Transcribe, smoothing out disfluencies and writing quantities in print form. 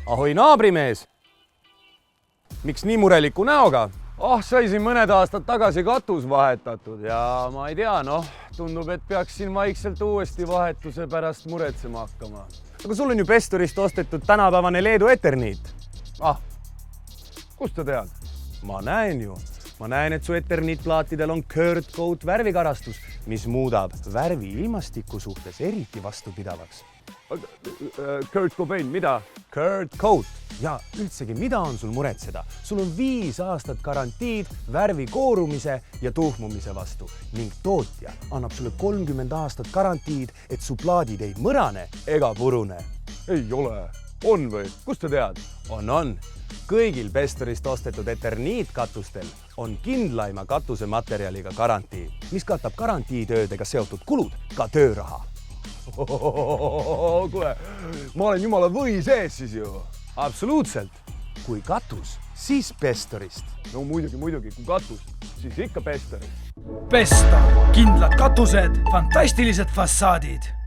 Ahoi naabrimees! Miks nii mureliku näoga? Sai siin mõned aastad tagasi katus vahetatud ja ma ei tea, tundub, et peaks siin vaikselt uuesti vahetuse pärast muretsema hakkama. Aga sul on ju Pestorist ostetud tänapäevane Leedu Eterniit. Kust sa tead? Ma näen, et su Eterniit-plaatidel on Curd Coat värvikarastus, mis muudab värvi ilmastiku suhtes eriti vastupidavaks. Kurt Cobain, mida? Curd Coat. Ja üldsegi, mida on sul muretseda? Sul on 5 aastat garantiid värvi koorumise ja tuhmumise vastu ning tootja annab sulle 30 aastat garantiid, et su plaadid ei mõrane ega purune. Ei ole. On või? Kust sa tead? On. Kõigil Pestorist ostetud Eterniit-katustel on kindlaima katusematerjaliga garantii, mis katab garantiitöödega seotud kulud, ka tööraha. Kuule, ma olen jumala või sees siis ju. Absoluutselt. Kui katus, siis Pestorist. No muidugi, kui katus, siis ikka Pestorist. Pestor, kindlad katused, fantastilised fassaadid.